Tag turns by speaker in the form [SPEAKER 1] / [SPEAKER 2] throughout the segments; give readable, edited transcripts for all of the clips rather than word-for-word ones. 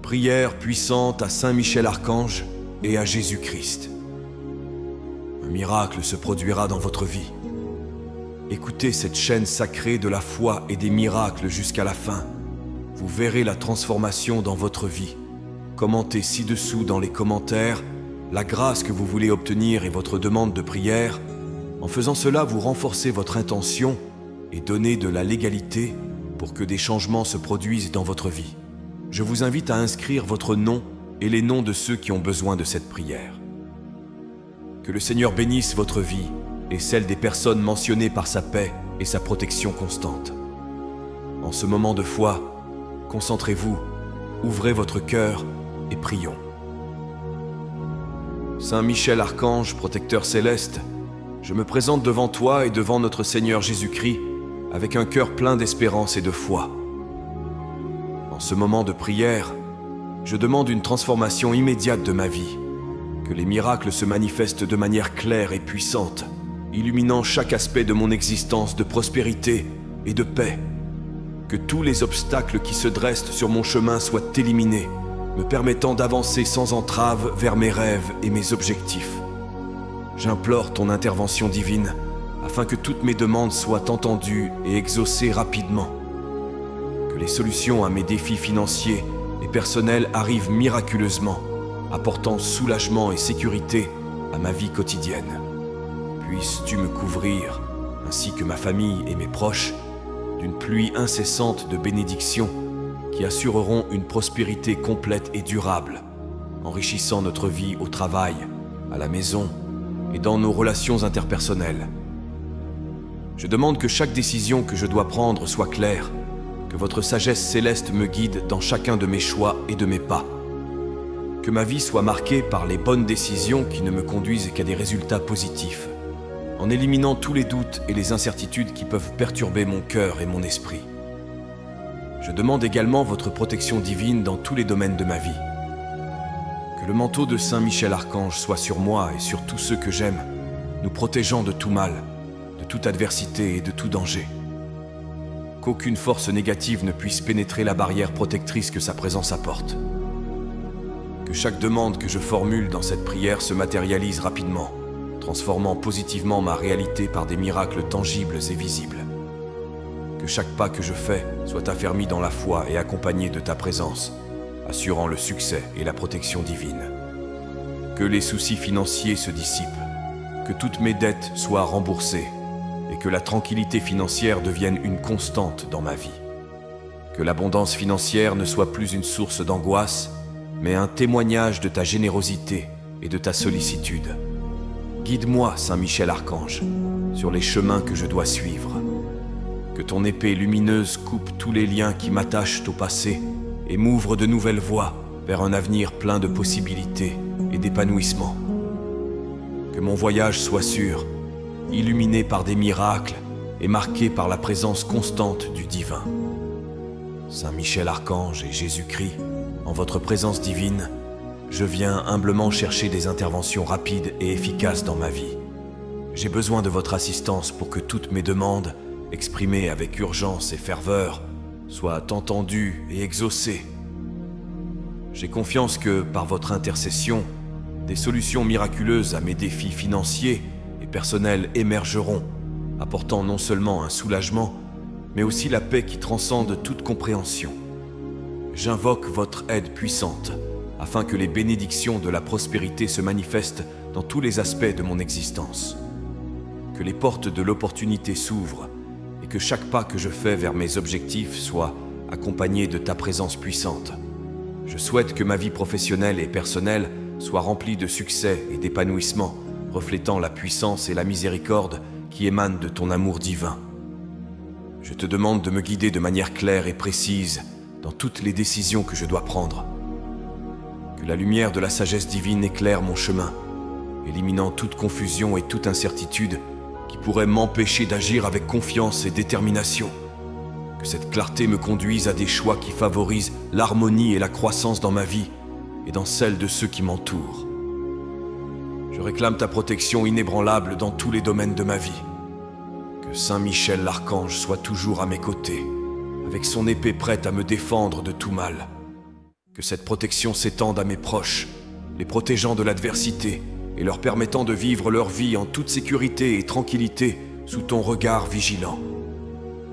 [SPEAKER 1] Prière puissante à Saint Michel Archange et à Jésus-Christ. Un miracle se produira dans votre vie. Écoutez cette chaîne sacrée de la foi et des miracles jusqu'à la fin. Vous verrez la transformation dans votre vie. Commentez ci-dessous dans les commentaires la grâce que vous voulez obtenir et votre demande de prière. En faisant cela, vous renforcez votre intention et donnez de la légalité pour que des changements se produisent dans votre vie. Je vous invite à inscrire votre nom et les noms de ceux qui ont besoin de cette prière. Que le Seigneur bénisse votre vie et celle des personnes mentionnées par sa paix et sa protection constante. En ce moment de foi, concentrez-vous, ouvrez votre cœur et prions. Saint Michel Archange, protecteur céleste, je me présente devant toi et devant notre Seigneur Jésus-Christ avec un cœur plein d'espérance et de foi. En ce moment de prière, je demande une transformation immédiate de ma vie, que les miracles se manifestent de manière claire et puissante, illuminant chaque aspect de mon existence de prospérité et de paix, que tous les obstacles qui se dressent sur mon chemin soient éliminés, me permettant d'avancer sans entrave vers mes rêves et mes objectifs. J'implore ton intervention divine, afin que toutes mes demandes soient entendues et exaucées rapidement. Que les solutions à mes défis financiers et personnels arrivent miraculeusement, apportant soulagement et sécurité à ma vie quotidienne. Puisses-tu me couvrir, ainsi que ma famille et mes proches, d'une pluie incessante de bénédictions qui assureront une prospérité complète et durable, enrichissant notre vie au travail, à la maison et dans nos relations interpersonnelles. Je demande que chaque décision que je dois prendre soit claire, que votre sagesse céleste me guide dans chacun de mes choix et de mes pas. Que ma vie soit marquée par les bonnes décisions qui ne me conduisent qu'à des résultats positifs, en éliminant tous les doutes et les incertitudes qui peuvent perturber mon cœur et mon esprit. Je demande également votre protection divine dans tous les domaines de ma vie. Que le manteau de Saint Michel Archange soit sur moi et sur tous ceux que j'aime, nous protégeant de tout mal, de toute adversité et de tout danger. Qu'aucune force négative ne puisse pénétrer la barrière protectrice que sa présence apporte. Que chaque demande que je formule dans cette prière se matérialise rapidement, transformant positivement ma réalité par des miracles tangibles et visibles. Que chaque pas que je fais soit affermi dans la foi et accompagné de ta présence, assurant le succès et la protection divine. Que les soucis financiers se dissipent, que toutes mes dettes soient remboursées et que la tranquillité financière devienne une constante dans ma vie. Que l'abondance financière ne soit plus une source d'angoisse, mais un témoignage de ta générosité et de ta sollicitude. Guide-moi, Saint Michel Archange, sur les chemins que je dois suivre. Que ton épée lumineuse coupe tous les liens qui m'attachent au passé et m'ouvre de nouvelles voies vers un avenir plein de possibilités et d'épanouissement. Que mon voyage soit sûr, illuminé par des miracles et marqué par la présence constante du divin. Saint Michel Archange et Jésus-Christ, en votre présence divine, je viens humblement chercher des interventions rapides et efficaces dans ma vie. J'ai besoin de votre assistance pour que toutes mes demandes, exprimées avec urgence et ferveur, soient entendues et exaucées. J'ai confiance que, par votre intercession, des solutions miraculeuses à mes défis financiers et personnels émergeront, apportant non seulement un soulagement, mais aussi la paix qui transcende toute compréhension. J'invoque votre aide puissante, afin que les bénédictions de la prospérité se manifestent dans tous les aspects de mon existence. Que les portes de l'opportunité s'ouvrent, et que chaque pas que je fais vers mes objectifs soit accompagné de ta présence puissante. Je souhaite que ma vie professionnelle et personnelle soit remplie de succès et d'épanouissement, reflétant la puissance et la miséricorde qui émanent de ton amour divin. Je te demande de me guider de manière claire et précise dans toutes les décisions que je dois prendre. Que la lumière de la sagesse divine éclaire mon chemin, éliminant toute confusion et toute incertitude qui pourrait m'empêcher d'agir avec confiance et détermination. Que cette clarté me conduise à des choix qui favorisent l'harmonie et la croissance dans ma vie et dans celle de ceux qui m'entourent. Je réclame ta protection inébranlable dans tous les domaines de ma vie. Que Saint Michel l'Archange soit toujours à mes côtés, avec son épée prête à me défendre de tout mal. Que cette protection s'étende à mes proches, les protégeant de l'adversité et leur permettant de vivre leur vie en toute sécurité et tranquillité sous ton regard vigilant.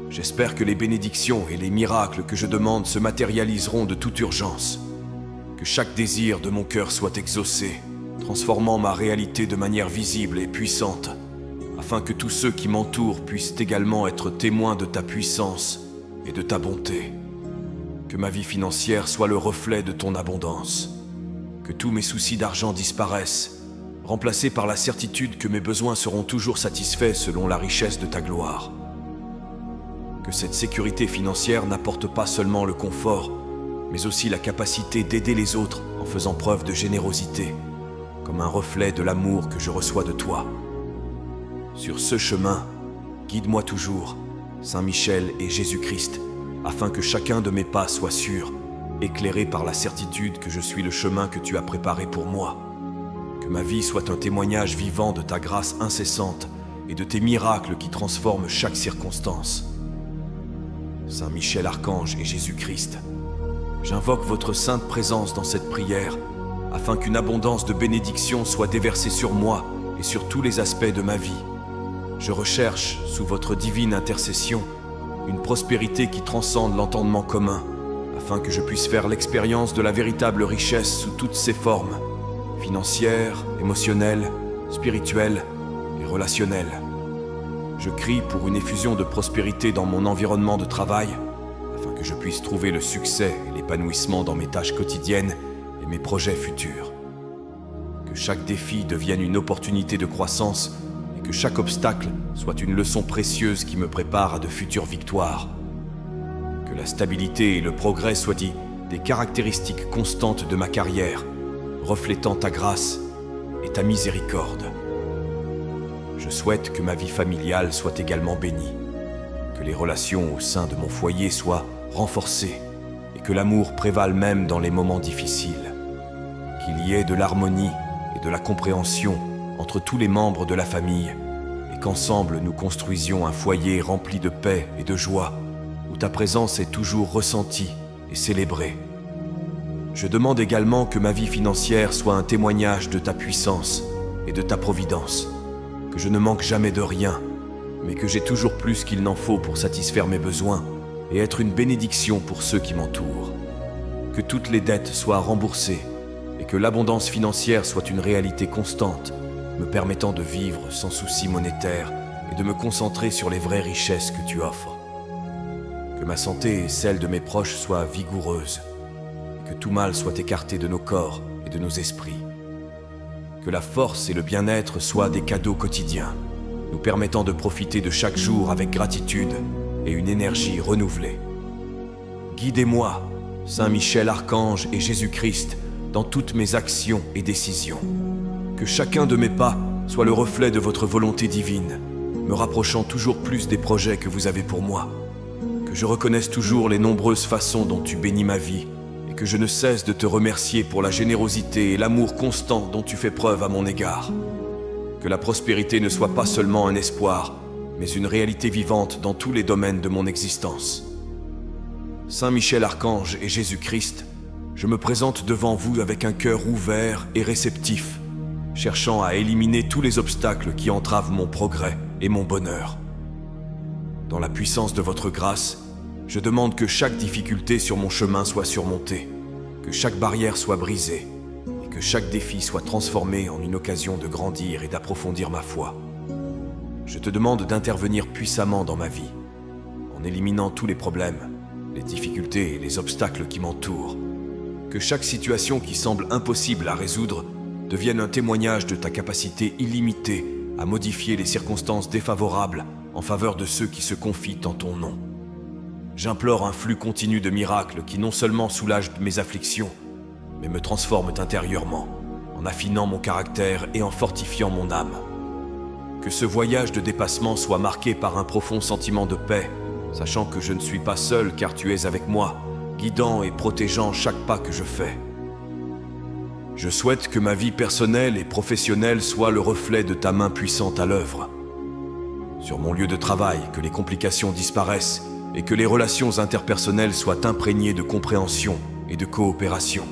[SPEAKER 1] J'espère que les bénédictions et les miracles que je demande se matérialiseront de toute urgence. Que chaque désir de mon cœur soit exaucé, transformant ma réalité de manière visible et puissante, afin que tous ceux qui m'entourent puissent également être témoins de ta puissance et de ta bonté. Que ma vie financière soit le reflet de ton abondance. Que tous mes soucis d'argent disparaissent, remplacés par la certitude que mes besoins seront toujours satisfaits selon la richesse de ta gloire. Que cette sécurité financière n'apporte pas seulement le confort, mais aussi la capacité d'aider les autres en faisant preuve de générosité, comme un reflet de l'amour que je reçois de toi. Sur ce chemin, guide-moi toujours, Saint Michel et Jésus-Christ, afin que chacun de mes pas soit sûr, éclairé par la certitude que je suis le chemin que tu as préparé pour moi. Que ma vie soit un témoignage vivant de ta grâce incessante et de tes miracles qui transforment chaque circonstance. Saint Michel Archange et Jésus-Christ, j'invoque votre sainte présence dans cette prière, afin qu'une abondance de bénédictions soit déversée sur moi et sur tous les aspects de ma vie. Je recherche, sous votre divine intercession, une prospérité qui transcende l'entendement commun, afin que je puisse faire l'expérience de la véritable richesse sous toutes ses formes, financières, émotionnelles, spirituelles et relationnelles. Je crie pour une effusion de prospérité dans mon environnement de travail, afin que je puisse trouver le succès et l'épanouissement dans mes tâches quotidiennes et mes projets futurs. Que chaque défi devienne une opportunité de croissance et que chaque obstacle soit une leçon précieuse qui me prépare à de futures victoires. Que la stabilité et le progrès soient des caractéristiques constantes de ma carrière, reflétant ta grâce et ta miséricorde. Je souhaite que ma vie familiale soit également bénie, que les relations au sein de mon foyer soient renforcées et que l'amour prévale même dans les moments difficiles. Qu'il y ait de l'harmonie et de la compréhension entre tous les membres de la famille et qu'ensemble nous construisions un foyer rempli de paix et de joie où ta présence est toujours ressentie et célébrée. Je demande également que ma vie financière soit un témoignage de ta puissance et de ta providence, que je ne manque jamais de rien, mais que j'ai toujours plus qu'il n'en faut pour satisfaire mes besoins et être une bénédiction pour ceux qui m'entourent. Que toutes les dettes soient remboursées et que l'abondance financière soit une réalité constante, me permettant de vivre sans souci monétaire et de me concentrer sur les vraies richesses que tu offres. Que ma santé et celle de mes proches soient vigoureuses, et que tout mal soit écarté de nos corps et de nos esprits. Que la force et le bien-être soient des cadeaux quotidiens, nous permettant de profiter de chaque jour avec gratitude et une énergie renouvelée. Guidez-moi, Saint Michel Archange et Jésus-Christ, dans toutes mes actions et décisions. Que chacun de mes pas soit le reflet de votre volonté divine, me rapprochant toujours plus des projets que vous avez pour moi. Que je reconnaisse toujours les nombreuses façons dont tu bénis ma vie, et que je ne cesse de te remercier pour la générosité et l'amour constant dont tu fais preuve à mon égard. Que la prospérité ne soit pas seulement un espoir, mais une réalité vivante dans tous les domaines de mon existence. Saint Michel Archange et Jésus-Christ, je me présente devant vous avec un cœur ouvert et réceptif, cherchant à éliminer tous les obstacles qui entravent mon progrès et mon bonheur. Dans la puissance de votre grâce, je demande que chaque difficulté sur mon chemin soit surmontée, que chaque barrière soit brisée et que chaque défi soit transformé en une occasion de grandir et d'approfondir ma foi. Je te demande d'intervenir puissamment dans ma vie, en éliminant tous les problèmes, les difficultés et les obstacles qui m'entourent. Que chaque situation qui semble impossible à résoudre devienne un témoignage de ta capacité illimitée à modifier les circonstances défavorables en faveur de ceux qui se confient en ton nom. J'implore un flux continu de miracles qui non seulement soulagent mes afflictions, mais me transforment intérieurement, en affinant mon caractère et en fortifiant mon âme. Que ce voyage de dépassement soit marqué par un profond sentiment de paix, sachant que je ne suis pas seul car tu es avec moi, guidant et protégeant chaque pas que je fais. Je souhaite que ma vie personnelle et professionnelle soit le reflet de ta main puissante à l'œuvre. Sur mon lieu de travail, que les complications disparaissent et que les relations interpersonnelles soient imprégnées de compréhension, et de coopération.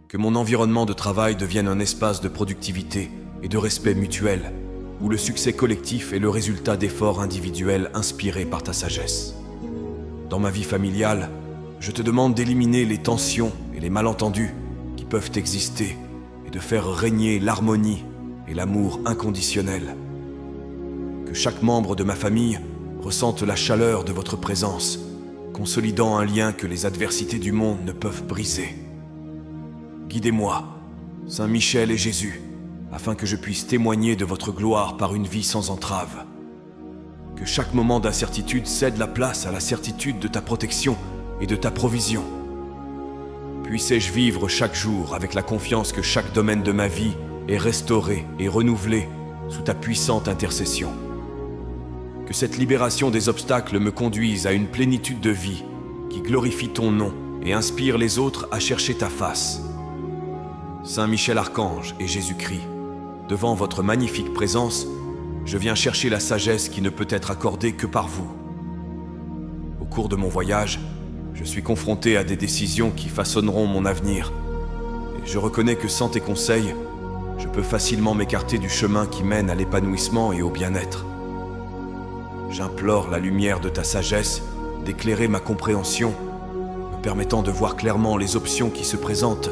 [SPEAKER 1] Que mon environnement de travail devienne un espace de productivité et de respect mutuel, où le succès collectif est le résultat d'efforts individuels inspirés par ta sagesse. Dans ma vie familiale, je te demande d'éliminer les tensions et les malentendus qui peuvent exister et de faire régner l'harmonie et l'amour inconditionnel. Que chaque membre de ma famille ressente la chaleur de votre présence, consolidant un lien que les adversités du monde ne peuvent briser. Guidez-moi, Saint Michel et Jésus, afin que je puisse témoigner de votre gloire par une vie sans entrave. Que chaque moment d'incertitude cède la place à la certitude de ta protection et de ta provision. Puissé-je vivre chaque jour avec la confiance que chaque domaine de ma vie est restauré et renouvelé sous ta puissante intercession. Que cette libération des obstacles me conduise à une plénitude de vie qui glorifie ton nom et inspire les autres à chercher ta face. Saint Michel Archange et Jésus-Christ, devant votre magnifique présence, je viens chercher la sagesse qui ne peut être accordée que par vous. Au cours de mon voyage, je suis confronté à des décisions qui façonneront mon avenir. Et je reconnais que sans tes conseils, je peux facilement m'écarter du chemin qui mène à l'épanouissement et au bien-être. J'implore la lumière de ta sagesse d'éclairer ma compréhension, me permettant de voir clairement les options qui se présentent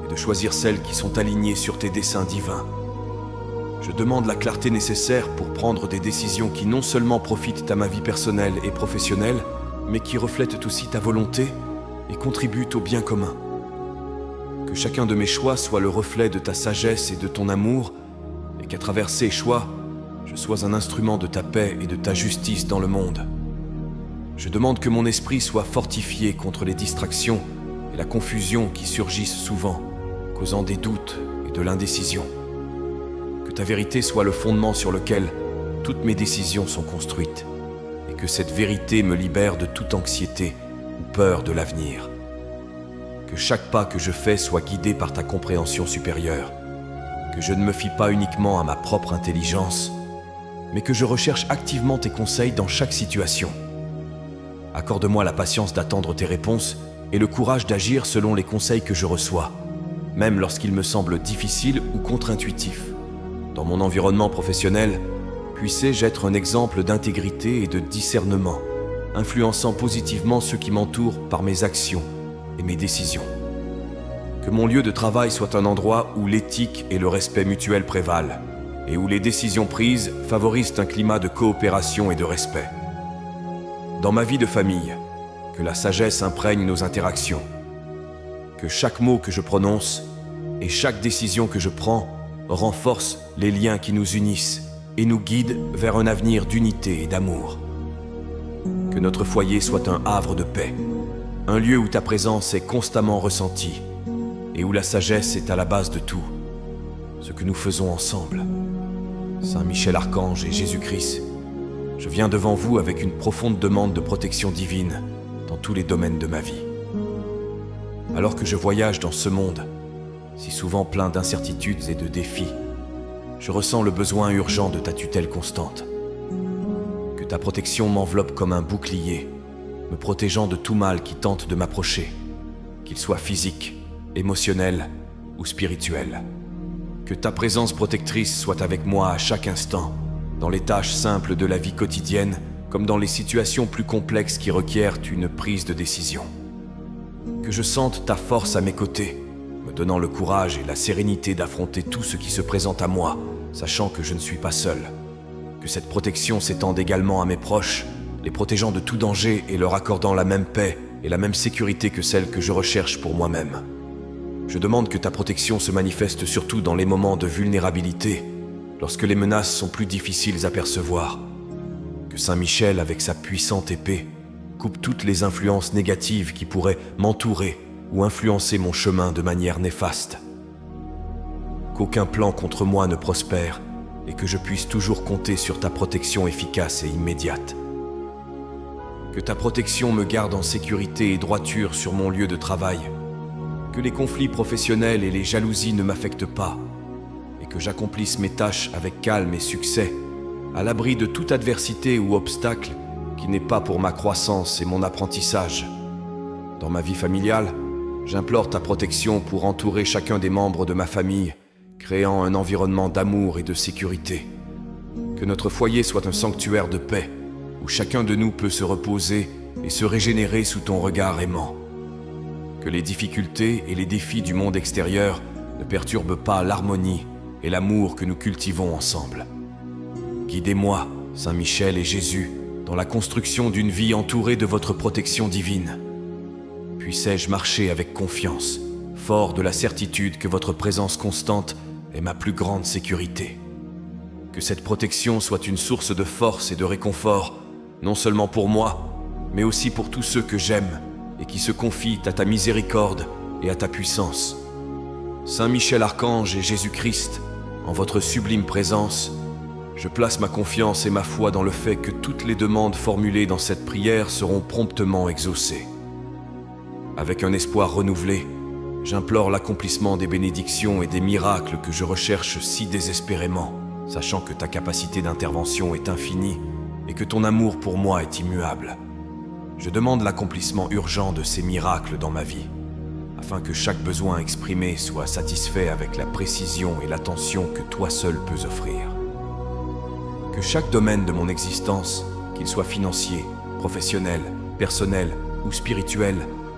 [SPEAKER 1] et de choisir celles qui sont alignées sur tes desseins divins. Je demande la clarté nécessaire pour prendre des décisions qui non seulement profitent à ma vie personnelle et professionnelle, mais qui reflètent aussi ta volonté et contribuent au bien commun. Que chacun de mes choix soit le reflet de ta sagesse et de ton amour, et qu'à travers ces choix, je sois un instrument de ta paix et de ta justice dans le monde. Je demande que mon esprit soit fortifié contre les distractions et la confusion qui surgissent souvent, causant des doutes et de l'indécision. Que ta vérité soit le fondement sur lequel toutes mes décisions sont construites, et que cette vérité me libère de toute anxiété ou peur de l'avenir. Que chaque pas que je fais soit guidé par ta compréhension supérieure, que je ne me fie pas uniquement à ma propre intelligence, mais que je recherche activement tes conseils dans chaque situation. Accorde-moi la patience d'attendre tes réponses et le courage d'agir selon les conseils que je reçois, même lorsqu'ils me semblent difficiles ou contre-intuitifs. Dans mon environnement professionnel, puissé-je être un exemple d'intégrité et de discernement, influençant positivement ceux qui m'entourent par mes actions et mes décisions. Que mon lieu de travail soit un endroit où l'éthique et le respect mutuel prévalent, et où les décisions prises favorisent un climat de coopération et de respect. Dans ma vie de famille, que la sagesse imprègne nos interactions. Que chaque mot que je prononce et chaque décision que je prends renforce les liens qui nous unissent et nous guide vers un avenir d'unité et d'amour. Que notre foyer soit un havre de paix, un lieu où ta présence est constamment ressentie et où la sagesse est à la base de tout, ce que nous faisons ensemble. Saint Michel Archange et Jésus-Christ, je viens devant vous avec une profonde demande de protection divine dans tous les domaines de ma vie. Alors que je voyage dans ce monde, si souvent plein d'incertitudes et de défis, je ressens le besoin urgent de ta tutelle constante. Que ta protection m'enveloppe comme un bouclier, me protégeant de tout mal qui tente de m'approcher, qu'il soit physique, émotionnel ou spirituel. Que ta présence protectrice soit avec moi à chaque instant, dans les tâches simples de la vie quotidienne, comme dans les situations plus complexes qui requièrent une prise de décision. Que je sente ta force à mes côtés, me donnant le courage et la sérénité d'affronter tout ce qui se présente à moi, sachant que je ne suis pas seul. Que cette protection s'étende également à mes proches, les protégeant de tout danger et leur accordant la même paix et la même sécurité que celle que je recherche pour moi-même. Je demande que ta protection se manifeste surtout dans les moments de vulnérabilité, lorsque les menaces sont plus difficiles à percevoir. Que Saint Michel, avec sa puissante épée, coupe toutes les influences négatives qui pourraient m'entourer ou influencer mon chemin de manière néfaste. Qu'aucun plan contre moi ne prospère et que je puisse toujours compter sur ta protection efficace et immédiate. Que ta protection me garde en sécurité et droiture sur mon lieu de travail. Que les conflits professionnels et les jalousies ne m'affectent pas et que j'accomplisse mes tâches avec calme et succès, à l'abri de toute adversité ou obstacle qui n'est pas pour ma croissance et mon apprentissage. Dans ma vie familiale, J'implore ta protection pour entourer chacun des membres de ma famille, créant un environnement d'amour et de sécurité. Que notre foyer soit un sanctuaire de paix, où chacun de nous peut se reposer et se régénérer sous ton regard aimant. Que les difficultés et les défis du monde extérieur ne perturbent pas l'harmonie et l'amour que nous cultivons ensemble. Guidez-moi, Saint Michel et Jésus, dans la construction d'une vie entourée de votre protection divine. Puissais-je marcher avec confiance, fort de la certitude que votre présence constante est ma plus grande sécurité. Que cette protection soit une source de force et de réconfort, non seulement pour moi, mais aussi pour tous ceux que j'aime et qui se confient à ta miséricorde et à ta puissance. Saint Michel Archange et Jésus-Christ, en votre sublime présence, je place ma confiance et ma foi dans le fait que toutes les demandes formulées dans cette prière seront promptement exaucées. Avec un espoir renouvelé, j'implore l'accomplissement des bénédictions et des miracles que je recherche si désespérément, sachant que ta capacité d'intervention est infinie et que ton amour pour moi est immuable. Je demande l'accomplissement urgent de ces miracles dans ma vie, afin que chaque besoin exprimé soit satisfait avec la précision et l'attention que toi seul peux offrir. Que chaque domaine de mon existence, qu'il soit financier, professionnel, personnel ou spirituel,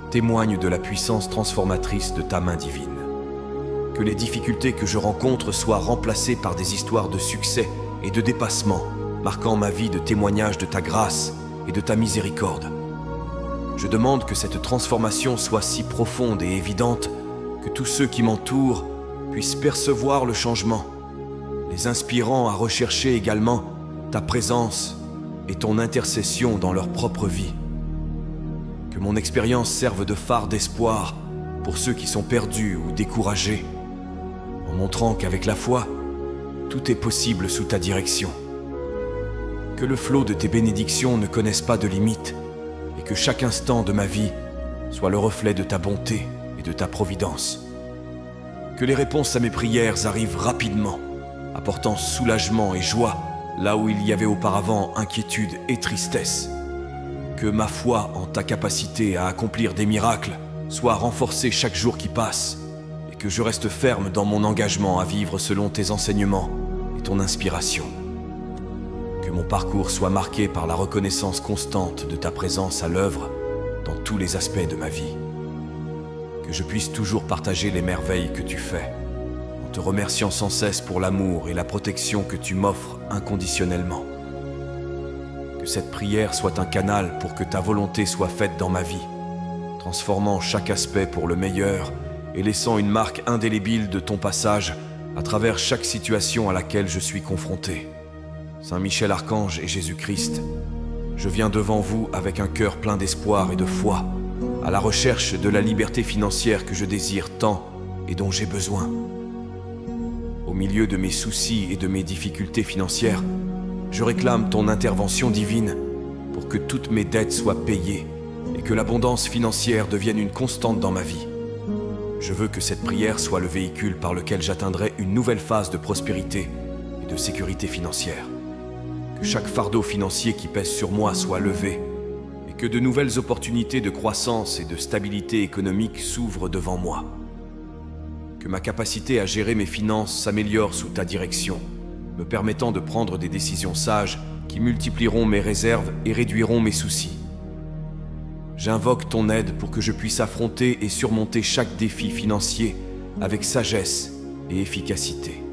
[SPEAKER 1] témoigne de la puissance transformatrice de ta main divine. Que les difficultés que je rencontre soient remplacées par des histoires de succès et de dépassement, marquant ma vie de témoignages de ta grâce et de ta miséricorde. Je demande que cette transformation soit si profonde et évidente que tous ceux qui m'entourent puissent percevoir le changement, les inspirant à rechercher également ta présence et ton intercession dans leur propre vie. Que mon expérience serve de phare d'espoir pour ceux qui sont perdus ou découragés, en montrant qu'avec la foi, tout est possible sous ta direction. Que le flot de tes bénédictions ne connaisse pas de limite et que chaque instant de ma vie soit le reflet de ta bonté et de ta providence. Que les réponses à mes prières arrivent rapidement, apportant soulagement et joie là où il y avait auparavant inquiétude et tristesse. Que ma foi en ta capacité à accomplir des miracles soit renforcée chaque jour qui passe et que je reste ferme dans mon engagement à vivre selon tes enseignements et ton inspiration. Que mon parcours soit marqué par la reconnaissance constante de ta présence à l'œuvre dans tous les aspects de ma vie. Que je puisse toujours partager les merveilles que tu fais, en te remerciant sans cesse pour l'amour et la protection que tu m'offres inconditionnellement. Que cette prière soit un canal pour que ta volonté soit faite dans ma vie, transformant chaque aspect pour le meilleur et laissant une marque indélébile de ton passage à travers chaque situation à laquelle je suis confronté. Saint Michel Archange et Jésus-Christ, je viens devant vous avec un cœur plein d'espoir et de foi, à la recherche de la liberté financière que je désire tant et dont j'ai besoin. Au milieu de mes soucis et de mes difficultés financières, je réclame ton intervention divine pour que toutes mes dettes soient payées et que l'abondance financière devienne une constante dans ma vie. Je veux que cette prière soit le véhicule par lequel j'atteindrai une nouvelle phase de prospérité et de sécurité financière. Que chaque fardeau financier qui pèse sur moi soit levé et que de nouvelles opportunités de croissance et de stabilité économique s'ouvrent devant moi. Que ma capacité à gérer mes finances s'améliore sous ta direction, me permettant de prendre des décisions sages qui multiplieront mes réserves et réduiront mes soucis. J'invoque ton aide pour que je puisse affronter et surmonter chaque défi financier avec sagesse et efficacité.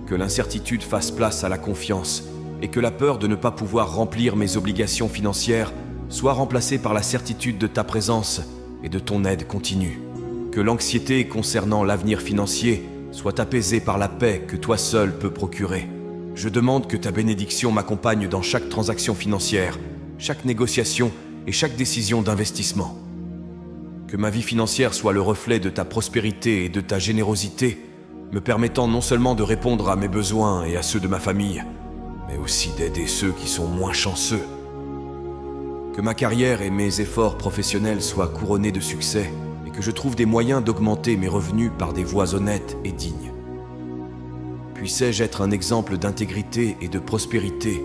[SPEAKER 1] Que l'incertitude fasse place à la confiance et que la peur de ne pas pouvoir remplir mes obligations financières soit remplacée par la certitude de ta présence et de ton aide continue. Que l'anxiété concernant l'avenir financier soit apaisée par la paix que toi seul peux procurer. Je demande que ta bénédiction m'accompagne dans chaque transaction financière, chaque négociation et chaque décision d'investissement. Que ma vie financière soit le reflet de ta prospérité et de ta générosité, me permettant non seulement de répondre à mes besoins et à ceux de ma famille, mais aussi d'aider ceux qui sont moins chanceux. Que ma carrière et mes efforts professionnels soient couronnés de succès et que je trouve des moyens d'augmenter mes revenus par des voies honnêtes et dignes. Puissais-je être un exemple d'intégrité et de prospérité,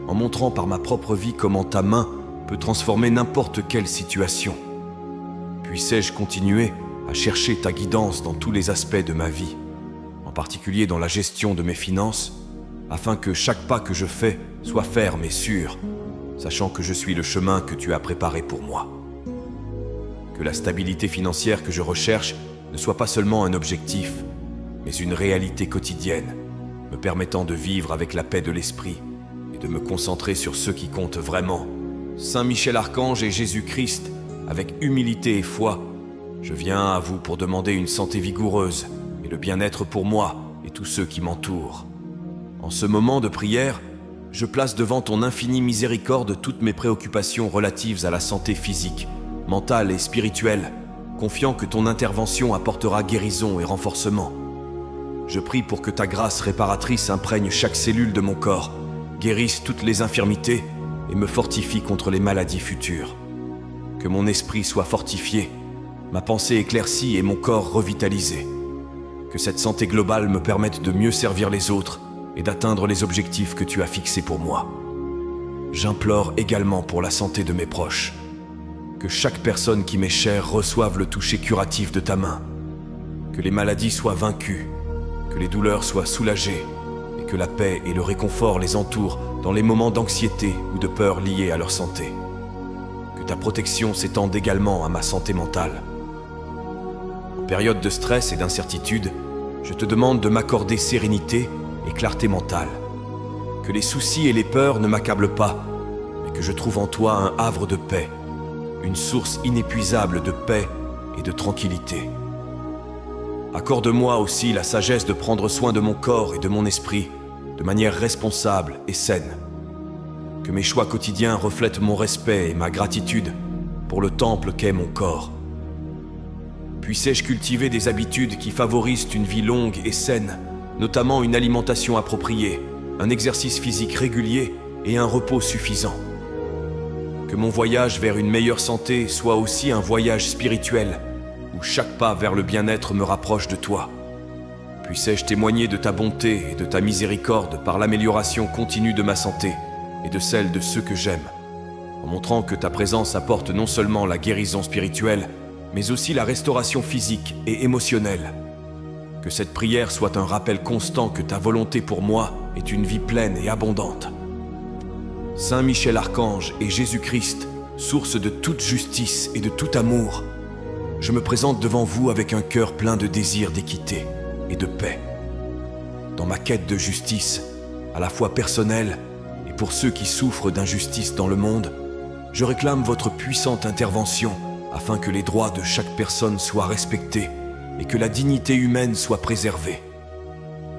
[SPEAKER 1] en montrant par ma propre vie comment ta main peut transformer n'importe quelle situation. Puissais-je continuer à chercher ta guidance dans tous les aspects de ma vie, en particulier dans la gestion de mes finances, afin que chaque pas que je fais soit ferme et sûr, sachant que je suis le chemin que tu as préparé pour moi. Que la stabilité financière que je recherche ne soit pas seulement un objectif, mais une réalité quotidienne, me permettant de vivre avec la paix de l'esprit et de me concentrer sur ce qui compte vraiment. Saint Michel Archange et Jésus-Christ, avec humilité et foi, je viens à vous pour demander une santé vigoureuse et le bien-être pour moi et tous ceux qui m'entourent. En ce moment de prière, je place devant ton infinie miséricorde toutes mes préoccupations relatives à la santé physique, mentale et spirituelle, confiant que ton intervention apportera guérison et renforcement. Je prie pour que ta grâce réparatrice imprègne chaque cellule de mon corps, guérisse toutes les infirmités et me fortifie contre les maladies futures. Que mon esprit soit fortifié, ma pensée éclaircie et mon corps revitalisé. Que cette santé globale me permette de mieux servir les autres et d'atteindre les objectifs que tu as fixés pour moi. J'implore également pour la santé de mes proches. Que chaque personne qui m'est chère reçoive le toucher curatif de ta main. Que les maladies soient vaincues, que les douleurs soient soulagées et que la paix et le réconfort les entourent dans les moments d'anxiété ou de peur liés à leur santé. Que ta protection s'étende également à ma santé mentale. En période de stress et d'incertitude, je te demande de m'accorder sérénité et clarté mentale. Que les soucis et les peurs ne m'accablent pas, mais que je trouve en toi un havre de paix, une source inépuisable de paix et de tranquillité. Accorde-moi aussi la sagesse de prendre soin de mon corps et de mon esprit de manière responsable et saine. Que mes choix quotidiens reflètent mon respect et ma gratitude pour le temple qu'est mon corps. Puissais-je cultiver des habitudes qui favorisent une vie longue et saine, notamment une alimentation appropriée, un exercice physique régulier et un repos suffisant. Que mon voyage vers une meilleure santé soit aussi un voyage spirituel, où chaque pas vers le bien-être me rapproche de toi. Puissais-je témoigner de ta bonté et de ta miséricorde par l'amélioration continue de ma santé et de celle de ceux que j'aime, en montrant que ta présence apporte non seulement la guérison spirituelle, mais aussi la restauration physique et émotionnelle. Que cette prière soit un rappel constant que ta volonté pour moi est une vie pleine et abondante. Saint Michel Archange et Jésus-Christ, source de toute justice et de tout amour, je me présente devant vous avec un cœur plein de désir d'équité et de paix. Dans ma quête de justice, à la fois personnelle et pour ceux qui souffrent d'injustice dans le monde, je réclame votre puissante intervention afin que les droits de chaque personne soient respectés et que la dignité humaine soit préservée.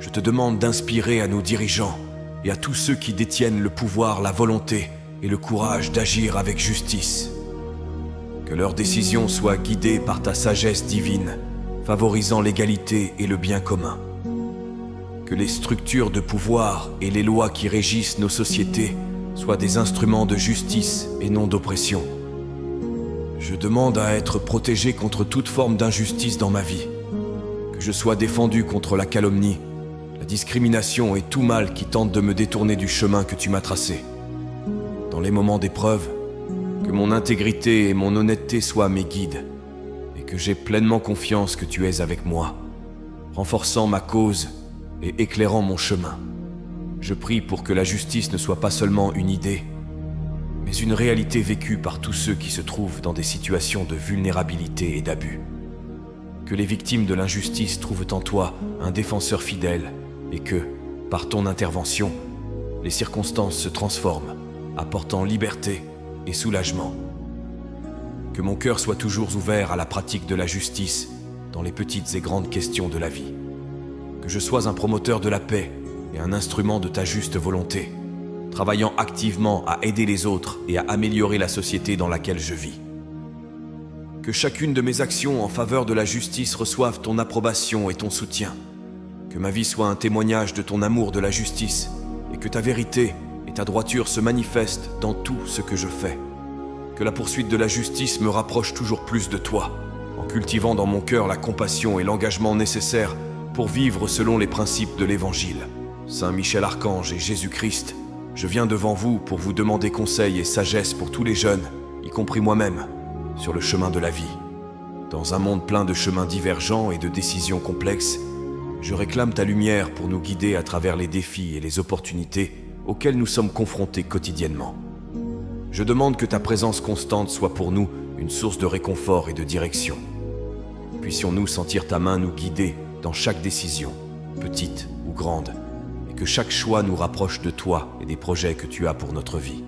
[SPEAKER 1] Je te demande d'inspirer à nos dirigeants et à tous ceux qui détiennent le pouvoir, la volonté et le courage d'agir avec justice. Que leurs décisions soient guidées par ta sagesse divine, favorisant l'égalité et le bien commun. Que les structures de pouvoir et les lois qui régissent nos sociétés soient des instruments de justice et non d'oppression. Je demande à être protégé contre toute forme d'injustice dans ma vie. Que je sois défendu contre la calomnie, la discrimination et tout mal qui tente de me détourner du chemin que tu m'as tracé. Dans les moments d'épreuve, que mon intégrité et mon honnêteté soient mes guides, et que j'ai pleinement confiance que tu es avec moi, renforçant ma cause et éclairant mon chemin. Je prie pour que la justice ne soit pas seulement une idée, mais une réalité vécue par tous ceux qui se trouvent dans des situations de vulnérabilité et d'abus. Que les victimes de l'injustice trouvent en toi un défenseur fidèle et que, par ton intervention, les circonstances se transforment, apportant liberté et soulagement. Que mon cœur soit toujours ouvert à la pratique de la justice dans les petites et grandes questions de la vie. Que je sois un promoteur de la paix et un instrument de ta juste volonté, travaillant activement à aider les autres et à améliorer la société dans laquelle je vis. Que chacune de mes actions en faveur de la justice reçoive ton approbation et ton soutien. Que ma vie soit un témoignage de ton amour de la justice et que ta vérité et ta droiture se manifestent dans tout ce que je fais. Que la poursuite de la justice me rapproche toujours plus de toi, en cultivant dans mon cœur la compassion et l'engagement nécessaires pour vivre selon les principes de l'Évangile. Saint Michel Archange et Jésus-Christ, je viens devant vous pour vous demander conseil et sagesse pour tous les jeunes, y compris moi-même, sur le chemin de la vie. Dans un monde plein de chemins divergents et de décisions complexes, je réclame ta lumière pour nous guider à travers les défis et les opportunités auxquels nous sommes confrontés quotidiennement. Je demande que ta présence constante soit pour nous une source de réconfort et de direction. Puissions-nous sentir ta main nous guider dans chaque décision, petite ou grande, et que chaque choix nous rapproche de toi et des projets que tu as pour notre vie.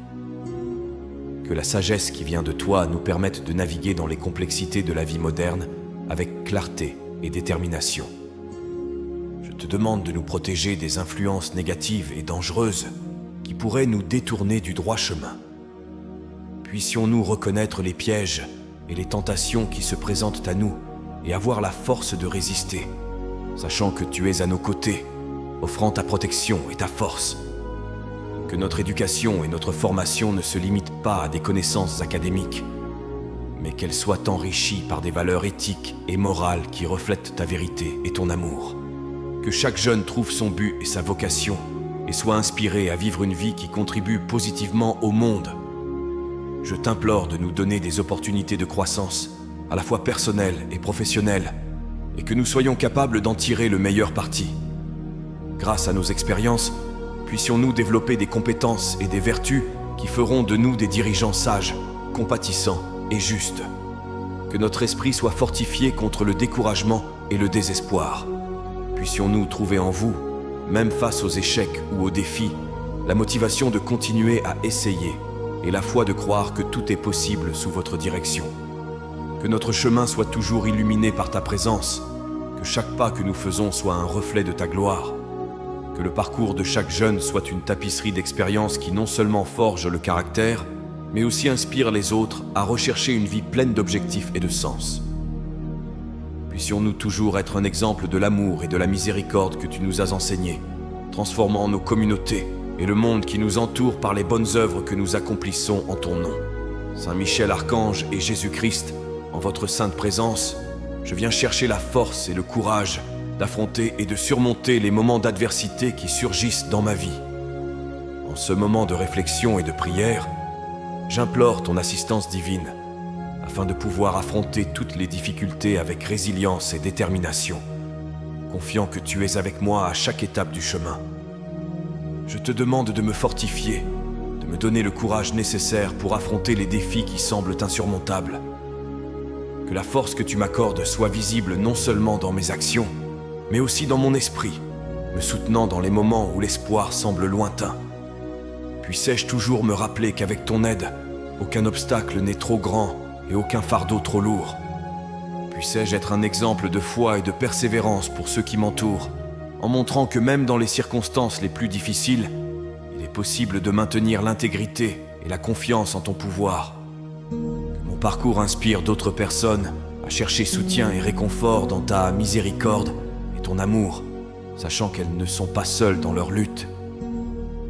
[SPEAKER 1] Que la sagesse qui vient de toi nous permette de naviguer dans les complexités de la vie moderne avec clarté et détermination. Je te demande de nous protéger des influences négatives et dangereuses qui pourraient nous détourner du droit chemin. Puissions-nous reconnaître les pièges et les tentations qui se présentent à nous et avoir la force de résister, sachant que tu es à nos côtés, offrant ta protection et ta force. Que notre éducation et notre formation ne se limitent pas à des connaissances académiques, mais qu'elles soient enrichies par des valeurs éthiques et morales qui reflètent ta vérité et ton amour. Que chaque jeune trouve son but et sa vocation, et soit inspiré à vivre une vie qui contribue positivement au monde. Je t'implore de nous donner des opportunités de croissance, à la fois personnelles et professionnelles, et que nous soyons capables d'en tirer le meilleur parti. Grâce à nos expériences, puissions-nous développer des compétences et des vertus qui feront de nous des dirigeants sages, compatissants et justes. Que notre esprit soit fortifié contre le découragement et le désespoir. Puissions-nous trouver en vous, même face aux échecs ou aux défis, la motivation de continuer à essayer et la foi de croire que tout est possible sous votre direction. Que notre chemin soit toujours illuminé par ta présence, que chaque pas que nous faisons soit un reflet de ta gloire. Que le parcours de chaque jeune soit une tapisserie d'expériences qui non seulement forge le caractère, mais aussi inspire les autres à rechercher une vie pleine d'objectifs et de sens. Puissions-nous toujours être un exemple de l'amour et de la miséricorde que tu nous as enseignés, transformant nos communautés et le monde qui nous entoure par les bonnes œuvres que nous accomplissons en ton nom. Saint Michel Archange et Jésus-Christ, en votre sainte présence, je viens chercher la force et le courage d'affronter et de surmonter les moments d'adversité qui surgissent dans ma vie. En ce moment de réflexion et de prière, j'implore ton assistance divine afin de pouvoir affronter toutes les difficultés avec résilience et détermination, confiant que tu es avec moi à chaque étape du chemin. Je te demande de me fortifier, de me donner le courage nécessaire pour affronter les défis qui semblent insurmontables. Que la force que tu m'accordes soit visible non seulement dans mes actions, mais aussi dans mon esprit, me soutenant dans les moments où l'espoir semble lointain. Puissais-je toujours me rappeler qu'avec ton aide, aucun obstacle n'est trop grand et aucun fardeau trop lourd. Puissais-je être un exemple de foi et de persévérance pour ceux qui m'entourent, en montrant que même dans les circonstances les plus difficiles, il est possible de maintenir l'intégrité et la confiance en ton pouvoir. Que mon parcours inspire d'autres personnes à chercher soutien et réconfort dans ta miséricorde et ton amour, sachant qu'elles ne sont pas seules dans leur lutte.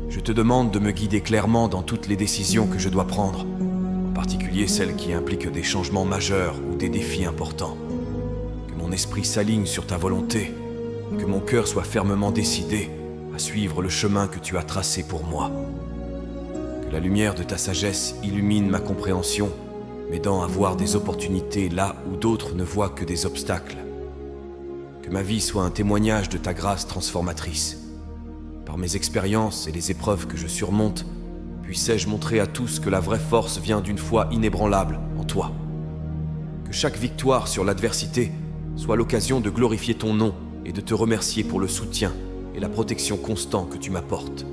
[SPEAKER 1] Je te demande de me guider clairement dans toutes les décisions que je dois prendre, en particulier celles qui impliquent des changements majeurs ou des défis importants. Que mon esprit s'aligne sur ta volonté, et que mon cœur soit fermement décidé à suivre le chemin que tu as tracé pour moi. Que la lumière de ta sagesse illumine ma compréhension, m'aidant à voir des opportunités là où d'autres ne voient que des obstacles. Que ma vie soit un témoignage de ta grâce transformatrice. Par mes expériences et les épreuves que je surmonte, puissais-je montrer à tous que la vraie force vient d'une foi inébranlable en toi. Que chaque victoire sur l'adversité soit l'occasion de glorifier ton nom et de te remercier pour le soutien et la protection constants que tu m'apportes.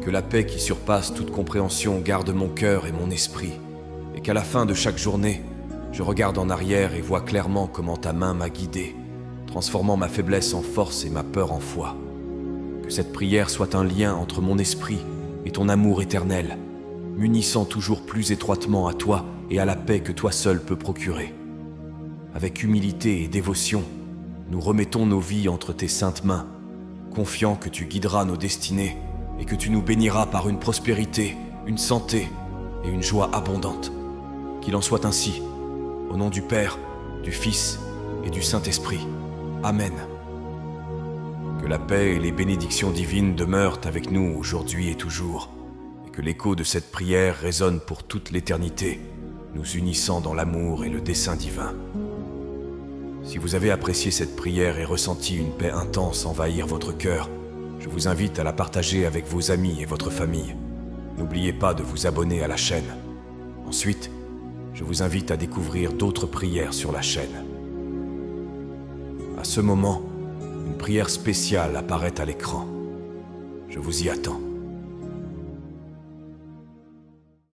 [SPEAKER 1] Que la paix qui surpasse toute compréhension garde mon cœur et mon esprit, et qu'à la fin de chaque journée, je regarde en arrière et vois clairement comment ta main m'a guidé, transformant ma faiblesse en force et ma peur en foi. Que cette prière soit un lien entre mon esprit et ton amour éternel, m'unissant toujours plus étroitement à toi et à la paix que toi seul peux procurer. Avec humilité et dévotion, nous remettons nos vies entre tes saintes mains, confiant que tu guideras nos destinées et que tu nous béniras par une prospérité, une santé et une joie abondante. Qu'il en soit ainsi, au nom du Père, du Fils et du Saint-Esprit. Amen. Que la paix et les bénédictions divines demeurent avec nous aujourd'hui et toujours, et que l'écho de cette prière résonne pour toute l'éternité. nous unissant dans l'amour et le dessein divin. Si vous avez apprécié cette prière et ressenti une paix intense envahir votre cœur, je vous invite à la partager avec vos amis et votre famille. N'oubliez pas de vous abonner à la chaîne. Ensuite, je vous invite à découvrir d'autres prières sur la chaîne. À ce moment, une prière spéciale apparaît à l'écran. Je vous y attends.